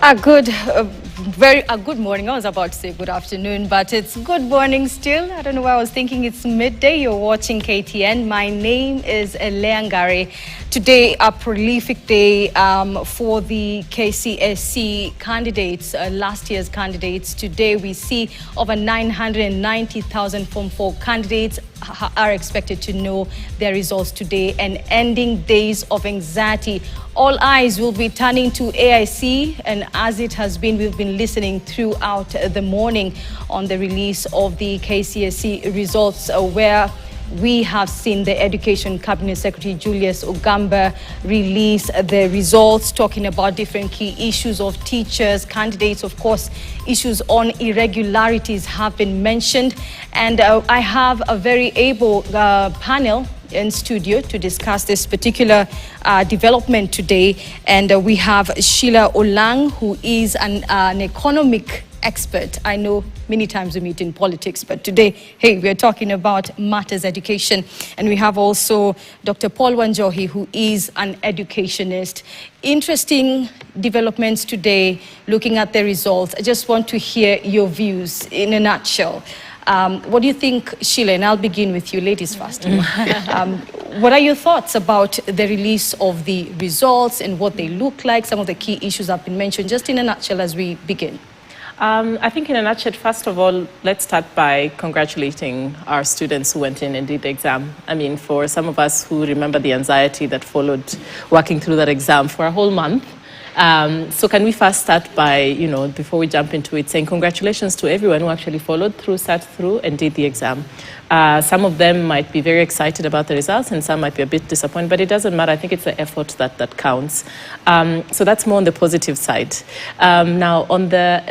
Good morning. I was about to say good afternoon, but it's good morning still. I don't know why I was thinking it's midday. You're watching KTN. My name is Eleangare. Today, a prolific day for the KCSE candidates, last year's candidates. Today, we see over 990,000 Form 4 candidates are expected to know their results today, and ending days of anxiety. All eyes will be turning to AIC, and as it has been, we've been listening throughout the morning on the release of the KCSE results, where we have seen the Education Cabinet Secretary Julius Ogamba release the results, talking about different key issues of teachers, candidates. Of course, issues on irregularities have been mentioned, and I have a very able panel in studio to discuss this particular development today. And we have Sheila Olang, who is an economic expert. I know many times we meet in politics, but today, hey, we're talking about matters education. And we have also Dr. Paul Wanjohi, who is an educationist. Interesting developments today, looking at the results. I just want to hear your views in a nutshell. What do you think, Sheila? And I'll begin with you, ladies first. What are your thoughts about the release of the results and what they look like? Some of the key issues have been mentioned, just in a nutshell as we begin. I think in a nutshell, first of all, let's start by congratulating our students who went in and did the exam. I mean, for some of us who remember the anxiety that followed working through that exam for a whole month. So can we first start by, before we jump into it, saying congratulations to everyone who actually followed through, sat through, and did the exam. Some of them might be very excited about the results, and some might be a bit disappointed, but it doesn't matter. I think it's the effort that counts. So that's more on the positive side. Now, on the,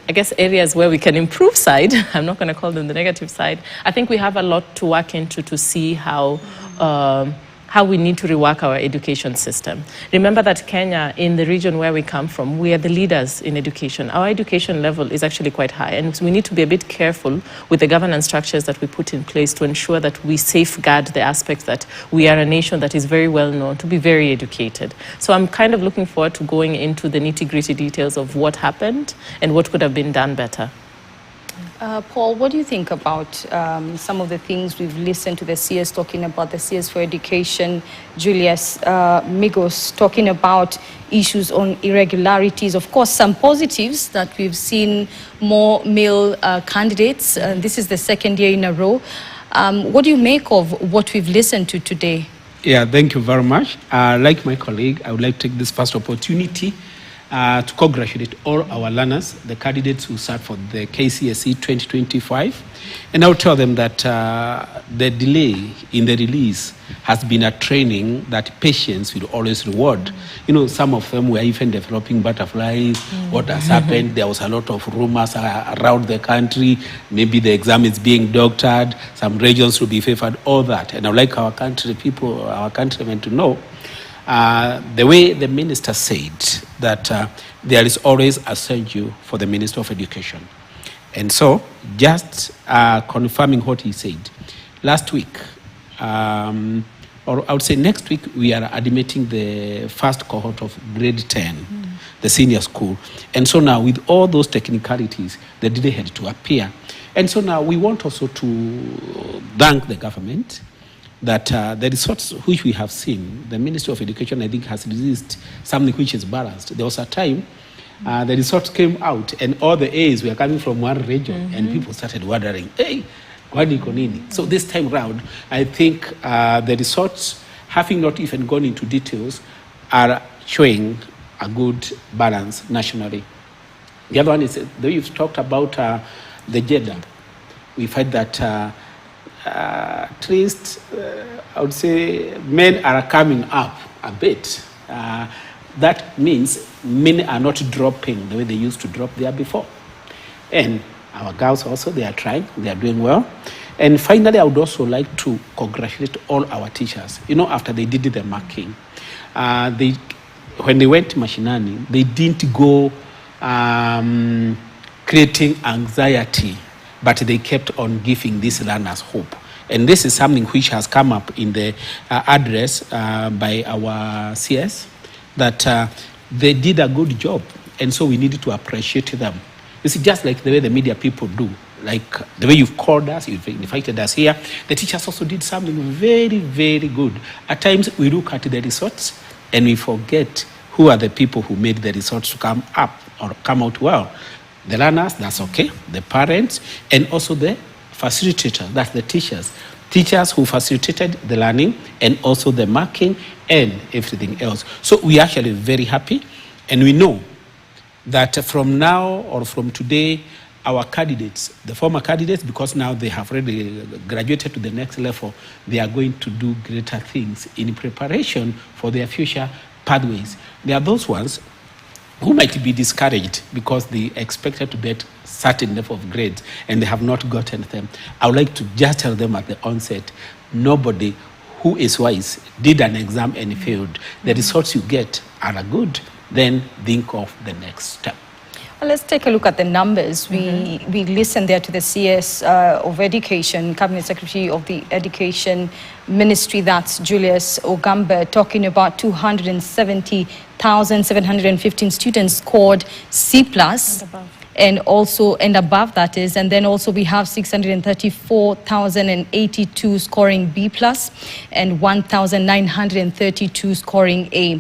I guess, areas where we can improve side, I'm not going to call them the negative side, I think we have a lot to work into to see how we need to rework our education system. Remember that Kenya, in the region where we come from, we are the leaders in education. Our education level is actually quite high, and we need to be a bit careful with the governance structures that we put in place to ensure that we safeguard the aspects that we are a nation that is very well known to be very educated. So I'm kind of looking forward to going into the nitty-gritty details of what happened and what could have been done better. Paul, what do you think about some of the things we've listened to the CS talking about, the CS for Education, Julius Migos talking about issues on irregularities, of course, some positives that we've seen more male candidates. This is the second year in a row. What do you make of what we've listened to today? Yeah, thank you very much. Like my colleague, I would like to take this first opportunity to congratulate all our learners, the candidates who sat for the KCSE 2025. And I'll tell them that the delay in the release has been a training that patience will always reward. Some of them were even developing butterflies. What has happened? There was a lot of rumors around the country. Maybe the exam is being doctored. Some regions will be favored, all that. And I'd like our countrymen to know the way the minister said that there is always a schedule for the Minister of Education. And so, just confirming what he said, last week, or I would say next week, we are admitting the first cohort of grade 10, the senior school. And so now, with all those technicalities, the delay had to appear. And so now, we want also to thank the government that the results which we have seen, the Ministry of Education, I think, has released something which is balanced. There was a time the results came out and all the A's were coming from one region, and people started wondering, hey, kwani iko nini? So this time round, I think the results, having not even gone into details, are showing a good balance nationally. The other one is, though you've talked about the gender, we find that at least, I would say, men are coming up a bit. That means men are not dropping the way they used to drop there before. And our girls also, they are trying, they are doing well. And finally, I would also like to congratulate all our teachers. After they did the marking, when they went to Mashinani, they didn't go creating anxiety, but they kept on giving these learners hope. And this is something which has come up in the address by our CS, that they did a good job and so we need to appreciate them. You see, just like the way the media people do, like the way you've called us, you've invited us here, the teachers also did something very, very good. At times, we look at the results and we forget who are the people who made the results to come up or come out well. The learners, that's okay, the parents, and also the facilitators, that's the teachers. Teachers who facilitated the learning and also the marking and everything else. So we are actually very happy, and we know that from now or from today, our candidates, the former candidates, because now they have already graduated to the next level, they are going to do greater things in preparation for their future pathways. There are those ones who might be discouraged because they expected to get certain level of grades and they have not gotten them. I would like to just tell them at the onset, nobody who is wise did an exam and failed. The results you get are good, then think of the next step. Well, let's take a look at the numbers. We listened there to the CS of Education, Cabinet Secretary of the Education Ministry, that's Julius Ogamba, talking about 270,715 students scored C+. And above that is, and then also we have 634,082 scoring B+, and 1,932 scoring A.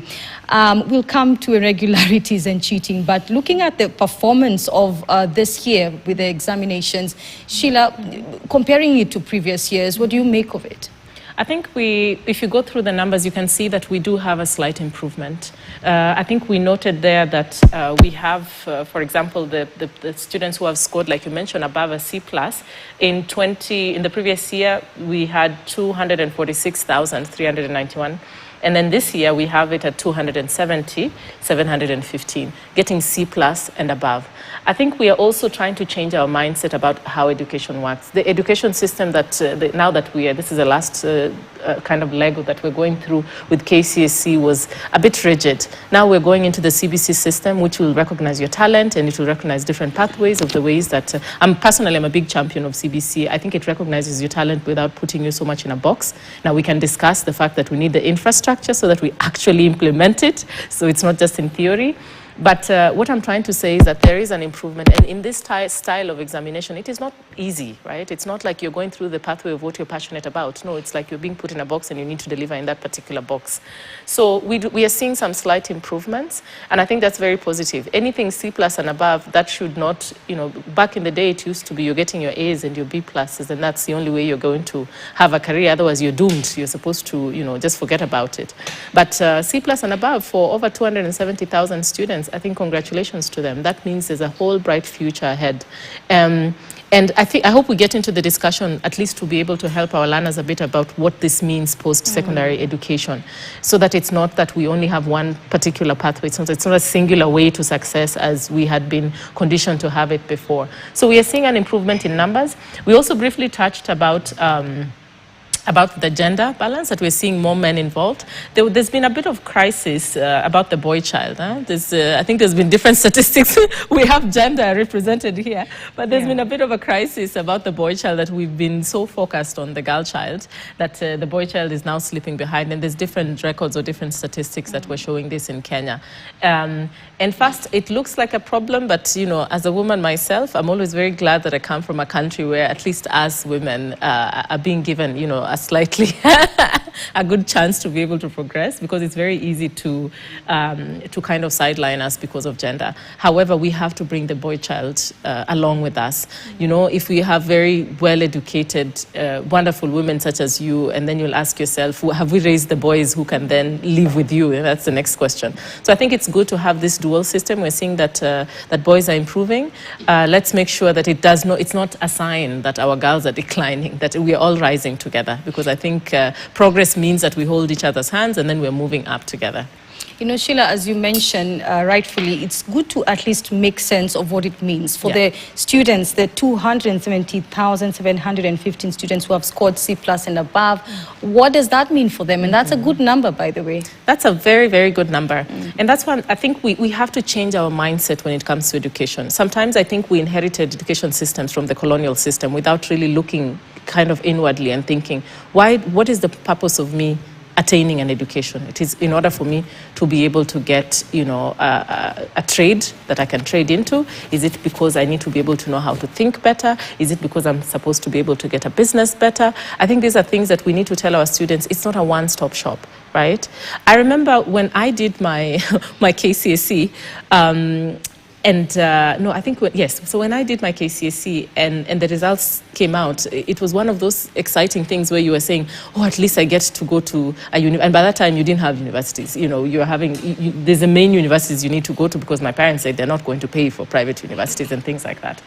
We'll come to irregularities and cheating, but looking at the performance of this year with the examinations, Sheila, comparing it to previous years, what do you make of it? I think if you go through the numbers, you can see that we do have a slight improvement. I think we noted there that we have, for example, the students who have scored, like you mentioned, above a C+. In the previous year, we had 246,391. And then this year, we have it at 270,715, getting C+ and above. I think we are also trying to change our mindset about how education works. The education system that now that this is the last kind of Lego that we're going through with KCSE was a bit rigid. Now we're going into the CBC system, which will recognize your talent and it will recognize different pathways of the ways that, personally, I'm a big champion of CBC. I think it recognizes your talent without putting you so much in a box. Now we can discuss the fact that we need the infrastructure so that we actually implement it, so it's not just in theory. But what I'm trying to say is that there is an improvement, and in this style of examination, it is not easy, right? It's not like you're going through the pathway of what you're passionate about. No, it's like you're being put in a box and you need to deliver in that particular box. So we are seeing some slight improvements, and I think that's very positive. Anything C+ and above, that should not, back in the day it used to be you're getting your A's and your B+, and that's the only way you're going to have a career. Otherwise, you're doomed. You're supposed to, just forget about it. But C+ and above for over 270,000 students, I think congratulations to them. That means there's a whole bright future ahead. And I hope we get into the discussion at least to be able to help our learners a bit about what this means post-secondary education, so that it's not that we only have one particular pathway. It's not a singular way to success as we had been conditioned to have it before. So we are seeing an improvement in numbers. We also briefly touched about the gender balance, that we're seeing more men involved. There's been a bit of crisis about the boy child. I think there's been different statistics. We have gender represented here, but there's been a bit of a crisis about the boy child, that we've been so focused on the girl child that the boy child is now slipping behind, and there's different records or different statistics that were showing this in Kenya. And first, it looks like a problem, but as a woman myself, I'm always very glad that I come from a country where at least us women are being given, a slightly a good chance to be able to progress, because it's very easy to kind of sideline us because of gender. However, we have to bring the boy child along with us. If we have very well-educated, wonderful women such as you, and then you'll ask yourself, have we raised the boys who can then live with you? And that's the next question. So I think it's good to have this dual system. We're seeing that that boys are improving. Let's make sure that it's not a sign that our girls are declining, that we are all rising together, because I think progress means that we hold each other's hands and then we're moving up together. Sheila, as you mentioned rightfully, it's good to at least make sense of what it means for the students, the 270,715 students who have scored C+ and above. What does that mean for them? And that's a good number, by the way. That's a very, very good number. And that's why I think we have to change our mindset when it comes to education. Sometimes I think we inherited education systems from the colonial system without really looking kind of inwardly and thinking, what is the purpose of me attaining an education. It is in order for me to be able to get, a trade that I can trade into. Is it because I need to be able to know how to think better? Is it because I'm supposed to be able to get a business better? I think these are things that we need to tell our students. It's not a one-stop shop, right? I remember when I did my my KCSE, so when I did my KCSE and the results came out, it was one of those exciting things where you were saying, oh, at least I get to go to a university. And by that time, you didn't have universities. There's the main universities you need to go to because my parents said they're not going to pay for private universities and things like that.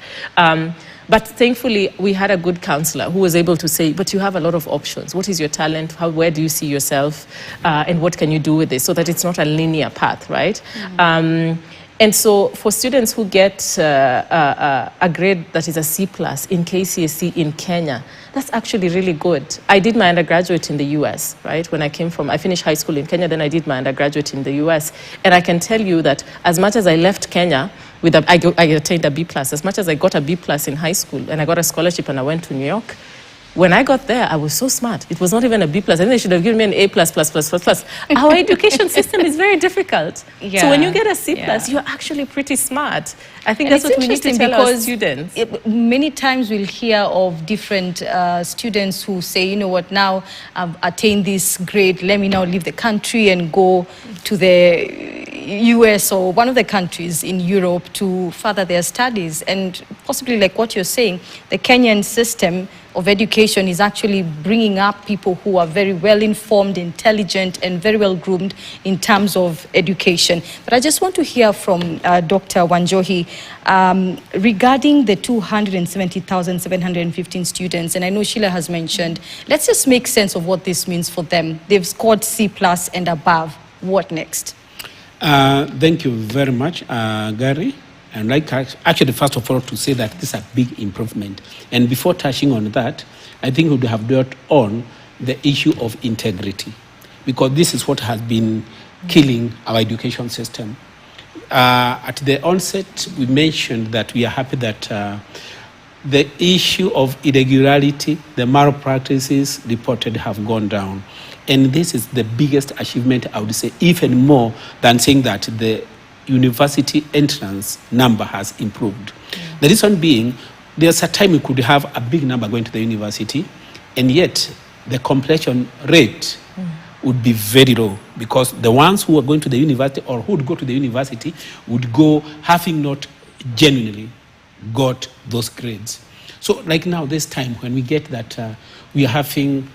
But thankfully, we had a good counselor who was able to say, but you have a lot of options. What is your talent? Where do you see yourself? And what can you do with this? So that it's not a linear path, right? Mm-hmm. And so for students who get a grade that is a C+ in KCSE in Kenya, that's actually really good. I did my undergraduate in the US, right? I finished high school in Kenya, then I did my undergraduate in the US. And I can tell you that as much as I left Kenya, I attained a B+, as much as I got a B+ in high school and I got a scholarship and I went to New York, when I got there, I was so smart. It was not even a B+. I think they should have given me an A+++++. Our education system is very difficult. Yeah. So when you get a C+, you're actually pretty smart. I think that's what we need to tell our students. Many times we'll hear of different students who say, you know what, now I've attained this grade, let me now leave the country and go to the US or one of the countries in Europe to further their studies. And possibly like what you're saying, the Kenyan system of education is actually bringing up people who are very well informed, intelligent, and very well groomed in terms of education. But I just want to hear from Dr. Wanjohi regarding the 270,715 students. And I know Sheila has mentioned, let's just make sense of what this means for them. They've scored C+ and above. What next? Thank you very much, Gary. And like actually, first of all, to say that this is a big improvement. And before touching on that, I think we would have dealt on the issue of integrity, because this is what has been killing our education system. At the onset, we mentioned that we are happy that the issue of irregularity, the malpractices reported have gone down. And this is the biggest achievement, I would say, even more than saying that the university entrance number has improved. The reason being, there's a time we could have a big number going to the university, and yet the completion rate would be very low, because the ones who are going to the university or who would go to the university would go having not genuinely got those grades. So like now, this time when we get that we are having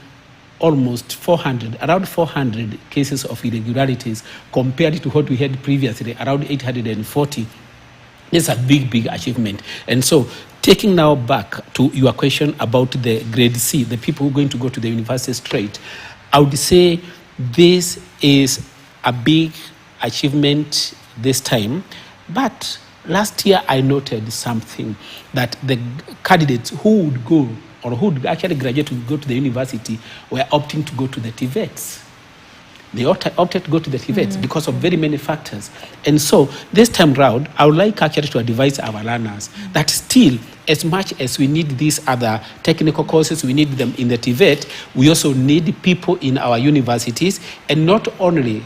almost around 400 cases of irregularities compared to what we had previously, around 840. It's a big, big achievement. And so taking now back to your question about the grade C, the people who are going to go to the university straight, I would say this is a big achievement this time. But last year I noted something, that the candidates who would go or who would actually graduate to go to the university were opting to go to the TVETs. They opted to go to the TVETs because of very many factors. And so this time round, I would like actually to advise our learners that still, as much as we need these other technical courses, we need them in the TVET, we also need people in our universities, and not only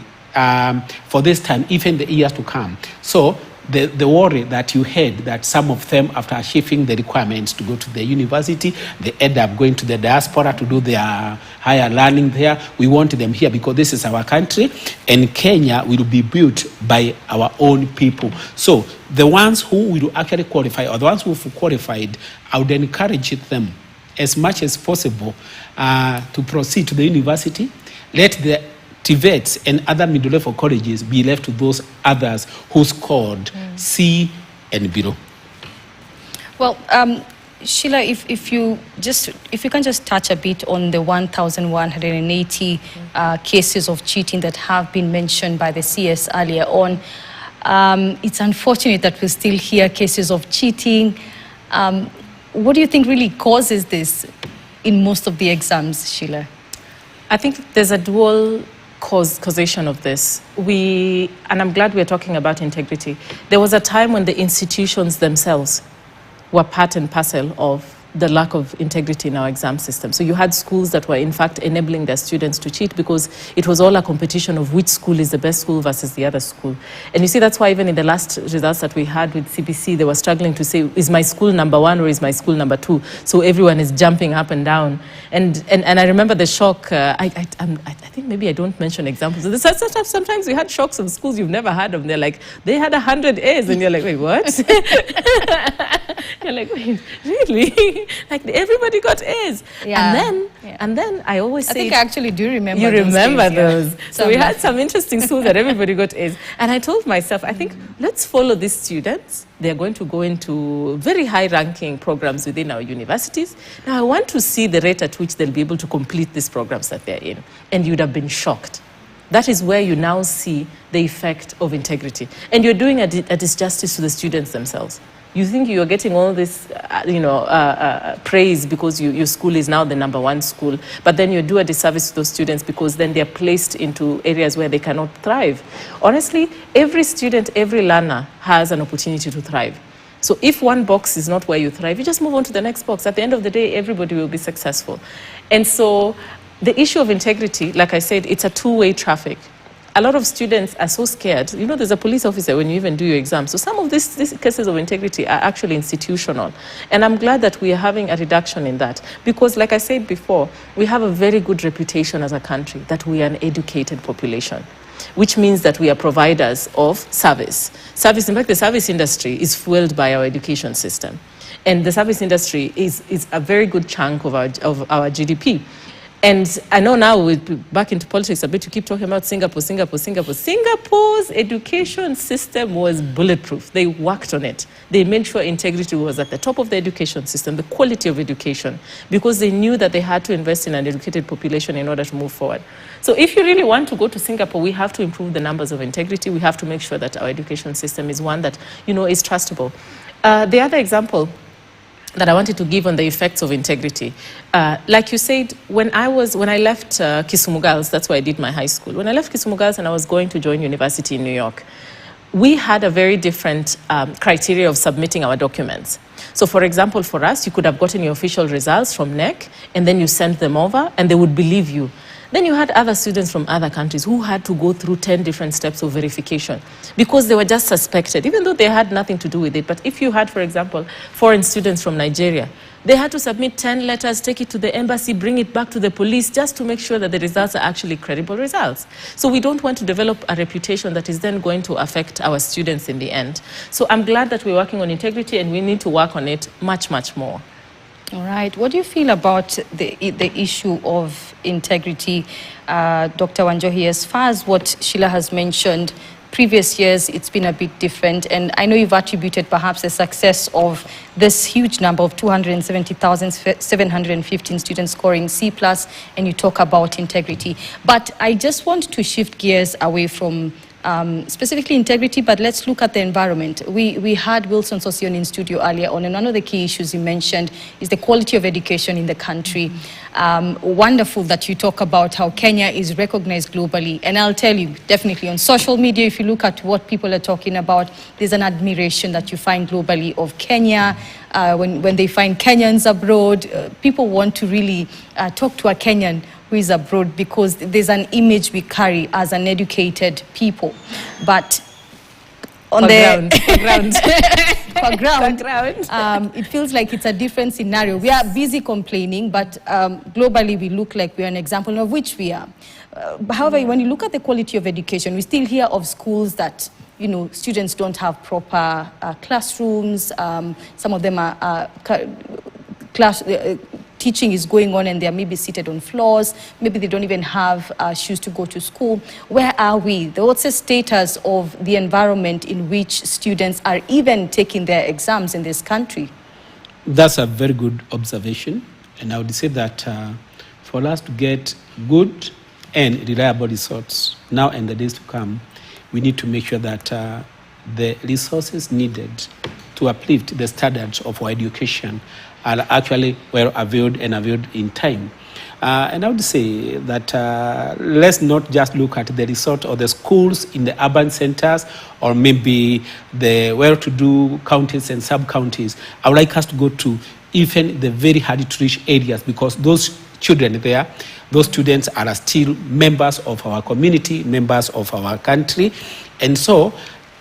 for this time, even the years to come. So the worry that you had that some of them, after achieving the requirements to go to the university, they end up going to the diaspora to do their higher learning there. We want them here because this is our country, and Kenya will be built by our own people. So the ones who will actually qualify, or the ones who have qualified, I would encourage them as much as possible to proceed to the university. Let the TVETs and other middle-level colleges be left to those others who scored C and below. Well, Sheila, if you can just touch a bit on the 1,180 cases of cheating that have been mentioned by the CS earlier on. It's unfortunate that we still hear cases of cheating. What do you think really causes this in most of the exams, Sheila? I think there's a dual causation of this. And I'm glad we're talking about integrity. There was a time when the institutions themselves were part and parcel of the lack of integrity in our exam system. So you had schools that were in fact enabling their students to cheat because it was all a competition of which school is the best school versus the other school. And you see, that's why even in the last results that we had with CBC, they were struggling to say, is my school number 1 or is my school number 2? So everyone is jumping up and down. And I remember the shock. I think maybe I don't mention examples. Sometimes we had shocks of schools you've never heard of. They're like, they had 100 A's. And you're like, wait, what? You're like, wait, really? Like everybody got A's. Yeah. And then I always say, I think I actually do remember you those remember days, those. yeah. So we had some interesting schools that everybody got A's. And I told myself, I think let's follow these students. They're going to go into very high-ranking programs within our universities. Now, I want to see the rate at which they'll be able to complete these programs that they're in. And you'd have been shocked. That is where you now see the effect of integrity. And you're doing a disjustice to the students themselves. You think you're getting all this, praise because your school is now the number 1 school, but then you do a disservice to those students because then they're placed into areas where they cannot thrive. Honestly, every student, every learner has an opportunity to thrive. So if one box is not where you thrive, you just move on to the next box. At the end of the day, everybody will be successful. And so the issue of integrity, like I said, it's a two-way traffic. A lot of students are so scared. You know, there's a police officer when you even do your exam. So some of these cases of integrity are actually institutional. And I'm glad that we are having a reduction in that. Because like I said before, we have a very good reputation as a country that we are an educated population, which means that we are providers of service. In fact, the service industry is fueled by our education system. And the service industry is a very good chunk of our GDP. And I know now we're back into politics a bit to keep talking about Singapore. Singapore's education system was bulletproof. They worked on it. They made sure integrity was at the top of the education system, the quality of education, because they knew that they had to invest in an educated population in order to move forward. So if you really want to go to Singapore, we have to improve the numbers of integrity. We have to make sure that our education system is one that, is trustable. The other example that I wanted to give on the effects of integrity. Like you said, when I left Kisumu Girls, that's where I did my high school. When I left Kisumu Girls and I was going to join university in New York, we had a very different criteria of submitting our documents. So for example, for us, you could have gotten your official results from NEC, and then you sent them over, and they would believe you. Then you had other students from other countries who had to go through 10 different steps of verification because they were just suspected, even though they had nothing to do with it. But if you had, for example, foreign students from Nigeria, they had to submit 10 letters, take it to the embassy, bring it back to the police, just to make sure that the results are actually credible results. So we don't want to develop a reputation that is then going to affect our students in the end. So I'm glad that we're working on integrity, and we need to work on it much, much more. All right. What do you feel about the issue of integrity, Dr. Wanjohi, as far as what Sheila has mentioned? Previous years, it's been a bit different. And I know you've attributed perhaps the success of this huge number of 270,715 students scoring C+, and you talk about integrity. But I just want to shift gears away from specifically integrity, but let's look at the environment. We had Wilson Sosion in studio earlier on, and one of the key issues he mentioned is the quality of education in the country. Wonderful that you talk about how Kenya is recognized globally, and I'll tell you, definitely on social media, if you look at what people are talking about, there's an admiration that you find globally of Kenya. When they find Kenyans abroad, people want to really talk to a Kenyan who is abroad, because there's an image we carry as an educated people. But on the ground, it feels like it's a different scenario. We are busy complaining, but globally we look like we are an example of which we are. However, when you look at the quality of education, we still hear of schools that students don't have proper classrooms. Some of them are teaching is going on and they're maybe seated on floors. Maybe they don't even have shoes to go to school. Where are we? What's the status of the environment in which students are even taking their exams in this country? That's a very good observation. And I would say that for us to get good and reliable results now and the days to come, we need to make sure that the resources needed to uplift the standards of our education are actually well availed and availed in time. And I would say that let's not just look at the resort or the schools in the urban centers or maybe the well-to-do counties and sub-counties. I would like us to go to even the very hard-to-reach areas, because those children there, those students are still members of our community, members of our country. And so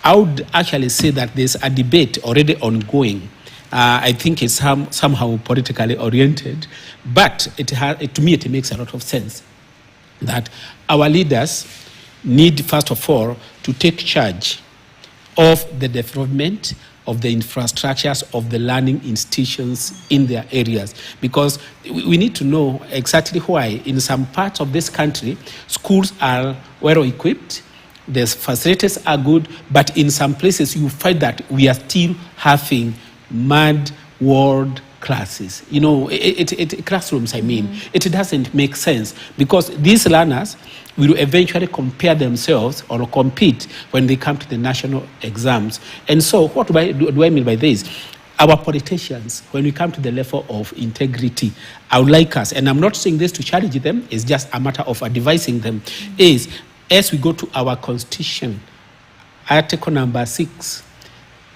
I would actually say that there's a debate already ongoing. I think it's somehow politically oriented, but to me it makes a lot of sense that our leaders need, first of all, to take charge of the development of the infrastructures of the learning institutions in their areas, because we need to know exactly why in some parts of this country schools are well equipped, the facilities are good, but in some places you find that we are still having mad world classes. You know, classrooms, I mean. It doesn't make sense, because these learners will eventually compare themselves or compete when they come to the national exams. And so what do I mean by this? Our politicians, when we come to the level of integrity, I would like us, and I'm not saying this to challenge them, it's just a matter of advising them, is as we go to our constitution, article number 6,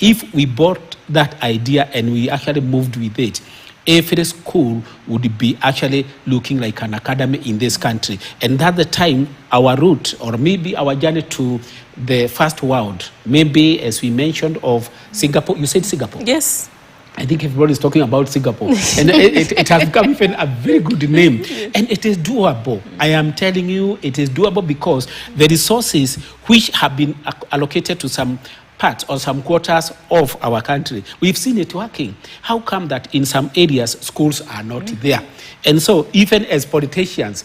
if we bought that idea and we actually moved with it, every school would be actually looking like an academy in this country. And at the time, our route, or maybe our journey to the first world, maybe as we mentioned of Singapore, you said Singapore? Yes. I think everybody is talking about Singapore. And it has become even a very good name. And it is doable. I am telling you, it is doable, because the resources which have been allocated to some parts or some quarters of our country, we've seen it working. How come that in some areas schools are not there? And so even as politicians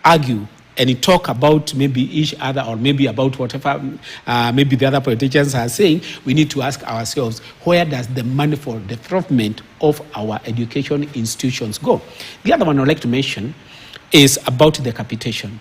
argue and talk about maybe each other or maybe about whatever maybe the other politicians are saying, we need to ask ourselves, where does the money for development of our education institutions go? The other one I'd like to mention is about the capitation.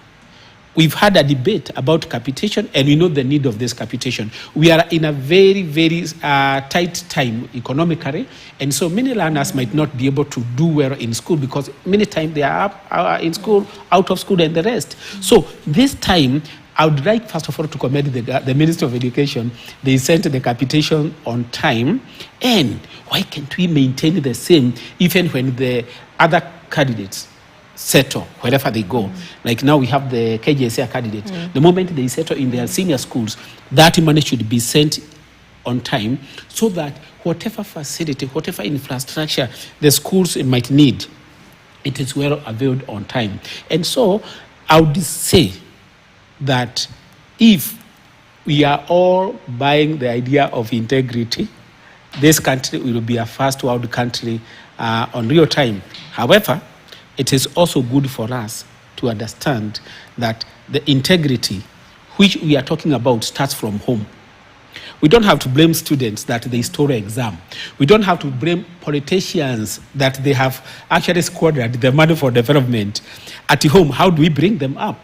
We've had a debate about capitation, and we know the need of this capitation. We are in a very, very tight time economically, and so many learners might not be able to do well in school, because many times they are in school, out of school, and the rest. So this time, I would like, first of all, to commend the Ministry of Education. They sent the capitation on time, and why can't we maintain the same even when the other candidates settle wherever they go? Like now we have the KJSA candidates. The moment they settle in their senior schools, that money should be sent on time, so that whatever facility, whatever infrastructure the schools might need, it is well availed on time. And so I would say that if we are all buying the idea of integrity, this country will be a first world country on real time. However, it is also good for us to understand that the integrity which we are talking about starts from home. We don't have to blame students that they stole an exam. We don't have to blame politicians that they have actually squandered the money for development. At home, how do we bring them up?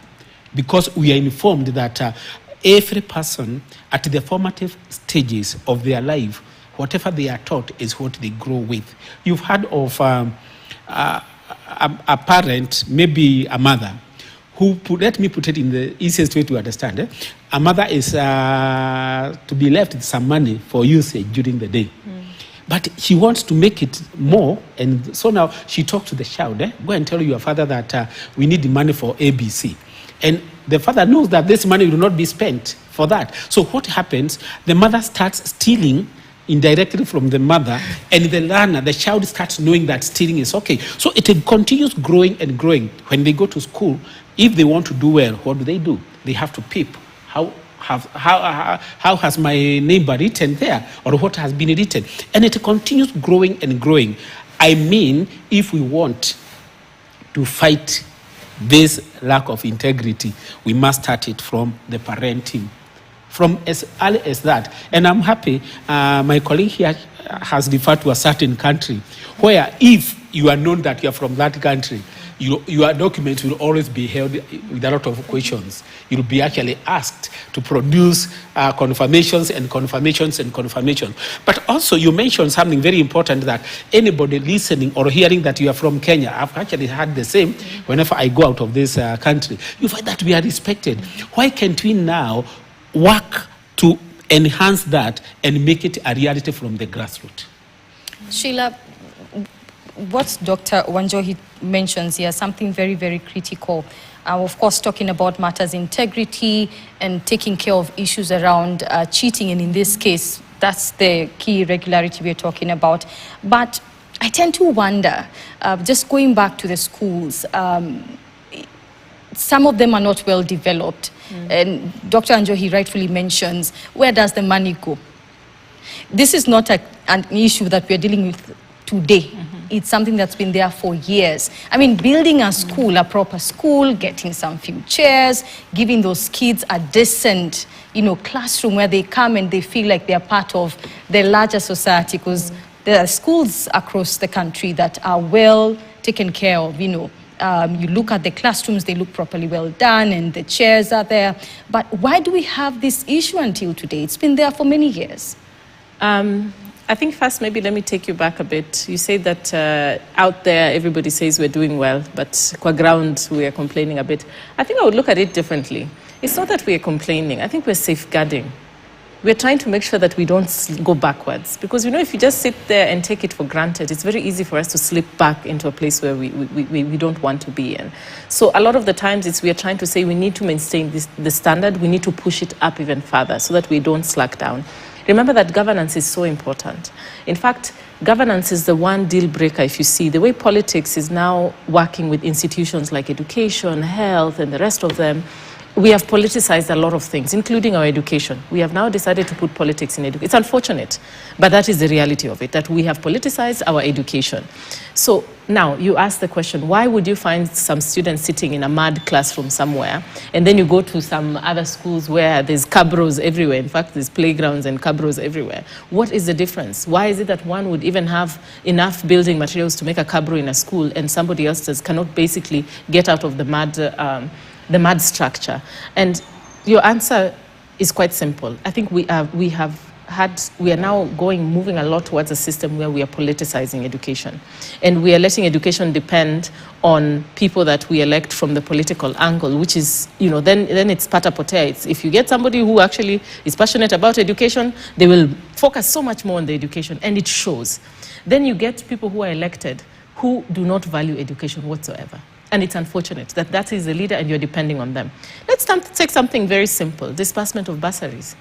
Because we are informed that every person at the formative stages of their life, whatever they are taught is what they grow with. You've heard of a parent, maybe a mother, who let me put it in the easiest way to understand. A mother is to be left with some money for usage during the day. But she wants to make it more, and so now she talks to the child, go and tell your father that we need the money for ABC. And the father knows that this money will not be spent for that. So what happens? The mother starts stealing indirectly from the mother, and the learner, the child, starts knowing that stealing is okay. So it continues growing and growing. When they go to school, if they want to do well, what do? They have to peep. How has my neighbor written there, or what has been written? And it continues growing and growing. I mean, if we want to fight this lack of integrity, we must start it from the parenting, from as early as that. And I'm happy my colleague here has referred to a certain country where if you are known that you are from that country, your documents will always be held with a lot of questions. You'll be actually asked to produce confirmations and confirmations and confirmations. But also you mentioned something very important, that anybody listening or hearing that you are from Kenya, I've actually had the same whenever I go out of this country. You find that we are respected. Why can't we now work to enhance that and make it a reality from the grassroots? Sheila, what Dr. Wanjohi mentions here, something very, very critical. Of course, talking about matters integrity and taking care of issues around cheating, and in this case, that's the key irregularity we're talking about. But I tend to wonder, just going back to the schools, some of them are not well developed. And Dr. Wanjohi rightfully mentions, where does the money go? This is not an issue that we're dealing with today. It's something that's been there for years. I mean, building a school, a proper school, getting some few chairs, giving those kids a decent, classroom where they come and they feel like they're part of the larger society, because there are schools across the country that are well taken care of, you look at the classrooms, they look properly well done and the chairs are there. But why do we have this issue until today? It's been there for many years. I think first, maybe let me take you back a bit. You say that out there, everybody says we're doing well, but qua ground, we are complaining a bit. I think I would look at it differently. It's not that we are complaining. I think we're safeguarding. We're trying to make sure that we don't go backwards. Because, if you just sit there and take it for granted, it's very easy for us to slip back into a place where we don't want to be in. So a lot of the times, we are trying to say we need to maintain the standard. We need to push it up even further so that we don't slack down. Remember that governance is so important. In fact, governance is the one deal breaker. If you see the way politics is now working with institutions like education, health, and the rest of them, we have politicized a lot of things, including our education. We have now decided to put politics in education. It's unfortunate, but that is the reality of it, that we have politicized our education. So now you ask the question, why would you find some students sitting in a mud classroom somewhere, and then you go to some other schools where there's cabros everywhere? In fact, there's playgrounds and cabros everywhere. What is the difference? Why is it that one would even have enough building materials to make a cabro in a school, and somebody else cannot basically get out of the mud structure? And your answer is quite simple. I think we are now moving a lot towards a system where we are politicizing education. And we are letting education depend on people that we elect from the political angle, which is, then it's pata potea. If you get somebody who actually is passionate about education, they will focus so much more on the education, and it shows. Then you get people who are elected who do not value education whatsoever. And it's unfortunate that that is the leader and you're depending on them. Let's take something very simple, disbursement of bursaries.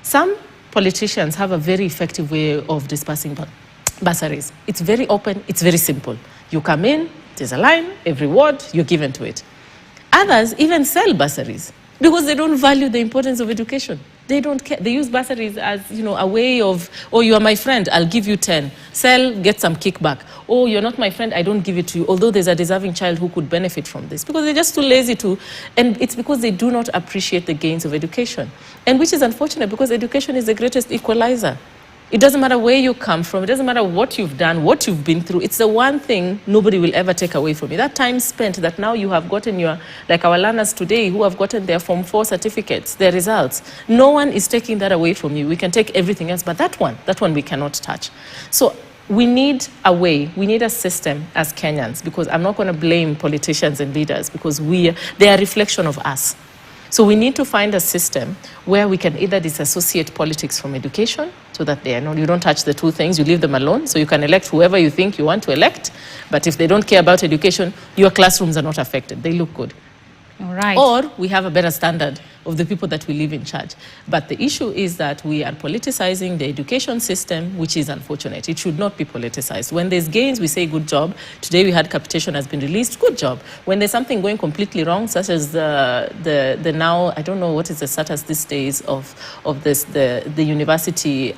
Some politicians have a very effective way of dispersing bursaries. It's very open, it's very simple. You come in, there's a line, every ward, you're given to it. Others even sell bursaries because they don't value the importance of education. They don't care. They use bursaries as, a way of, oh, you are my friend, I'll give you 10. Sell, get some kickback. Oh, you're not my friend, I don't give it to you, although there's a deserving child who could benefit from this. Because they're just too lazy to, and it's because they do not appreciate the gains of education. And which is unfortunate, because education is the greatest equalizer. It doesn't matter where you come from. It doesn't matter what you've done, what you've been through. It's the one thing nobody will ever take away from you. That time spent that now you have gotten like our learners today who have gotten their Form 4 certificates, their results. No one is taking that away from you. We can take everything else, but that one we cannot touch. So we need a way, we need a system as Kenyans, because I'm not going to blame politicians and leaders, because they are a reflection of us. So we need to find a system where we can either disassociate politics from education, so that you don't touch the two things, you leave them alone, so you can elect whoever you think you want to elect, but if they don't care about education, your classrooms are not affected, they look good. All right. Or we have a better standard of the people that we leave in charge. But the issue is that we are politicizing the education system, which is unfortunate. It should not be politicized. When there's gains, we say good job. Today we had capitation has been released, good job. When there's something going completely wrong, such as the now, I don't know what is the status these days of this, the university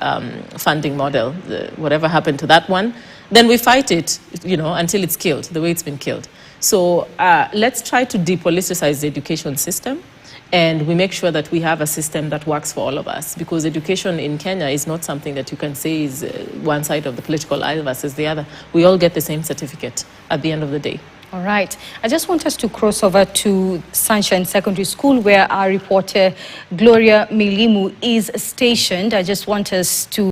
funding model, whatever happened to that one, then we fight it, until it's killed, the way it's been killed. So let's try to depoliticize the education system And we make sure that we have a system that works for all of us, because education in Kenya is not something that you can say is one side of the political aisle versus the other. We all get the same certificate at the end of the day. All right. I just want us to cross over to Sunshine Secondary School, where our reporter Gloria Milimu is stationed. I just want us to